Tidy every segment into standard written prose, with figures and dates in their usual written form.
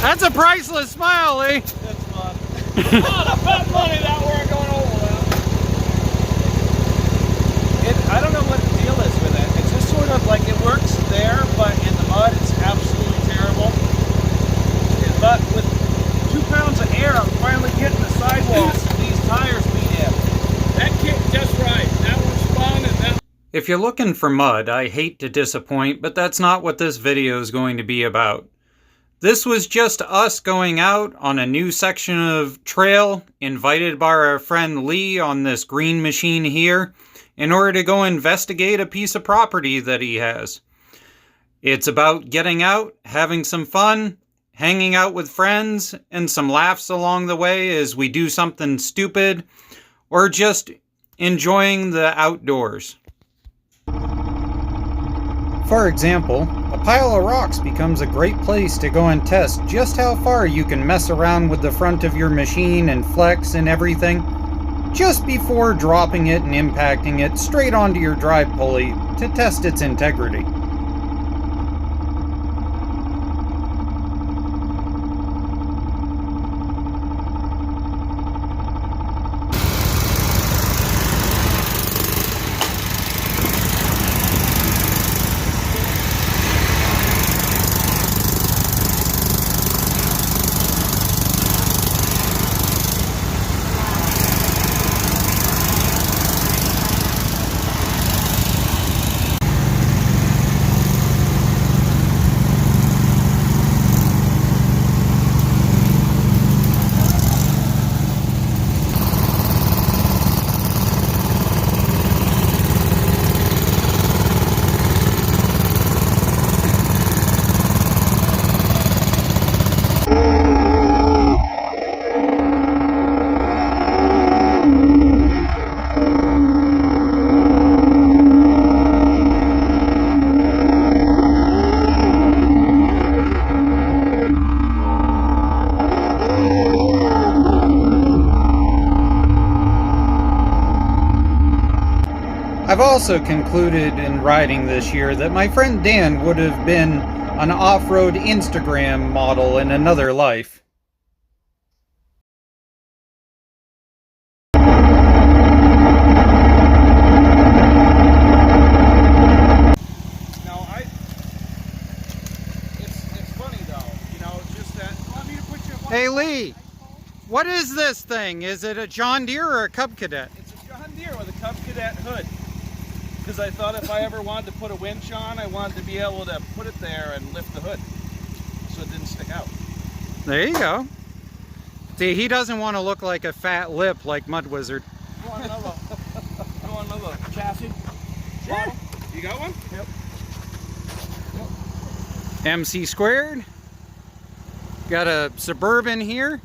That's a priceless smile, Lee. That's fun. Oh, the fat money that we're going over that. I don't know what the deal is with it. It's just sort of like it works there, but in the mud it's absolutely terrible. But with 2 pounds of air, I'm finally getting the sidewalls and these tires beat in. That kicked just right. That one spun and that. If you're looking for mud, I hate to disappoint, but that's not what this video is going to be about. This was just us going out on a new section of trail, invited by our friend Lee on this green machine here, in order to go investigate a piece of property that he has. It's about getting out, having some fun, hanging out with friends, and some laughs along the way as we do something stupid, or just enjoying the outdoors. For example, a pile of rocks becomes a great place to go and test just how far you can mess around with the front of your machine and flex and everything, just before dropping it and impacting it straight onto your drive pulley to test its integrity. I've also concluded in riding this year that my friend Dan would have been an off-road Instagram model in another life. It's funny though, you know, just that. Want me to put you Hey Lee, what is this thing? Is it a John Deere or a Cub Cadet? It's a John Deere with a Cub Cadet hood. Because I thought if I ever wanted to put a winch on, I wanted to be able to put it there and lift the hood so it didn't stick out. There you go. See, he doesn't want to look like a fat lip like Mud Wizard. You want another chassis? Sure. You got one? Yep. MC squared. Got a Suburban here.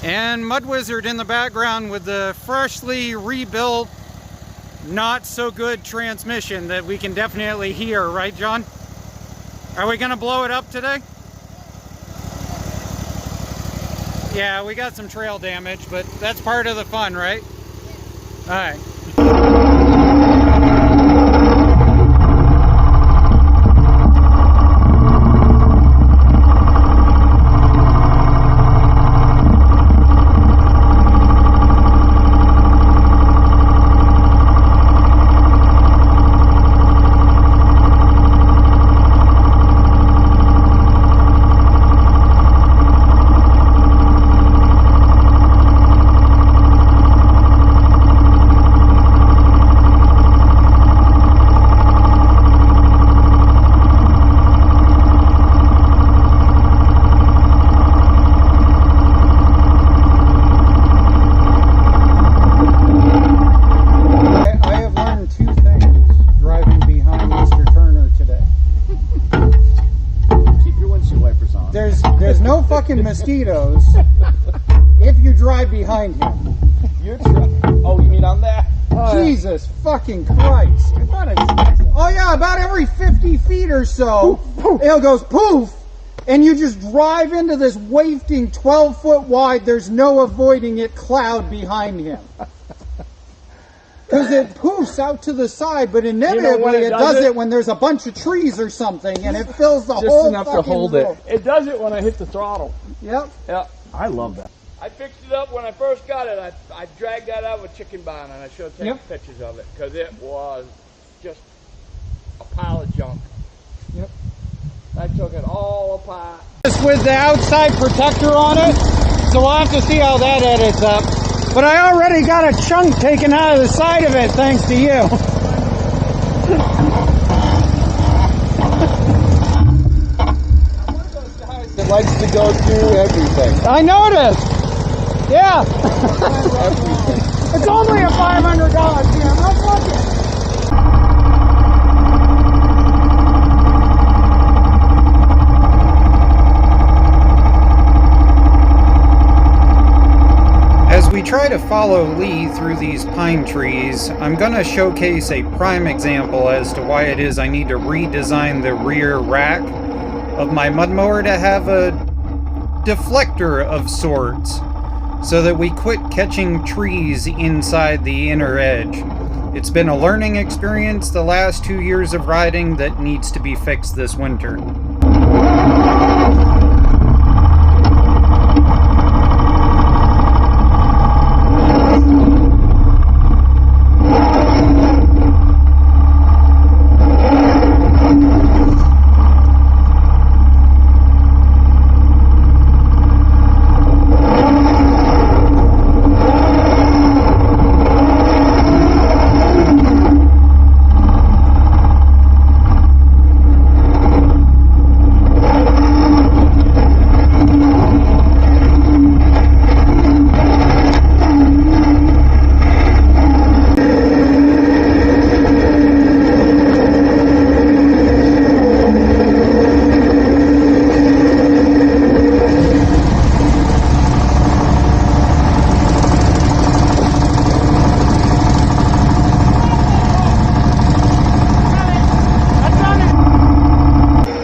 And Mud Wizard in the background with the freshly rebuilt, not so good transmission that we can definitely hear, right, John? Are we gonna blow it up today? Yeah, we got some trail damage, but that's part of the fun, right? All right. There's no fucking mosquitoes if you drive behind him. Oh, you mean on that? Jesus fucking Christ. Oh yeah, about every 50 feet or so, it goes poof, and you just drive into this wafting 12 foot wide, there's no avoiding it, cloud behind him. because it poofs out to the side, but inevitably when it does it when there's a bunch of trees or something, and it fills the Just whole enough to hold road. it. It does it when I hit the throttle. Yep. Yeah, I love that. I fixed it up when I first got it. I dragged that out with chicken bone, and I should have taken pictures of it because it was just a pile of junk. Yep. I took it all apart. Just with the outside protector on it, so we'll have to see how that edits up. But I already got a chunk taken out of the side of it, thanks to you. It likes to go through everything. I noticed. Yeah. Everything. It's only a $500 camera. Fuck it. As we try to follow Lee through these pine trees, I'm going to showcase a prime example as to why it is I need to redesign the rear rack of my mud mower to have a deflector of sorts, so that we quit catching trees inside the inner edge. It's been a learning experience the last 2 years of riding that needs to be fixed this winter.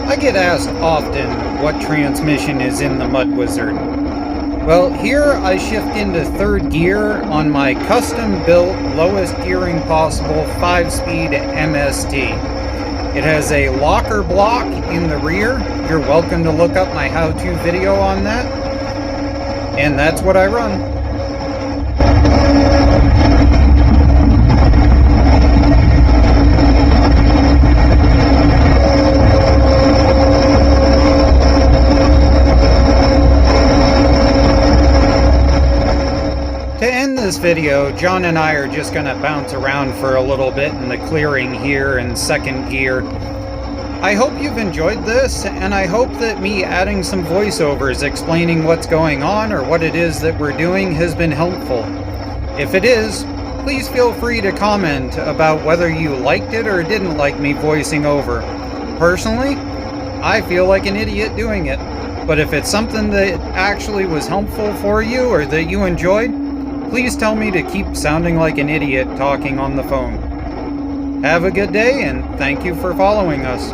I get asked often what transmission is in the Mud Wizard. Well, here I shift into third gear on my custom-built, lowest gearing possible 5-speed MST. It has a locker block in the rear. You're welcome to look up my how-to video on that. And that's what I run. To end this video, John and I are just going to bounce around for a little bit in the clearing here in second gear. I hope you've enjoyed this, and I hope that me adding some voiceovers explaining what's going on or what it is that we're doing has been helpful. If it is, please feel free to comment about whether you liked it or didn't like me voicing over. Personally, I feel like an idiot doing it, but if it's something that actually was helpful for you or that you enjoyed, please tell me to keep sounding like an idiot talking on the phone. Have a good day, and thank you for following us.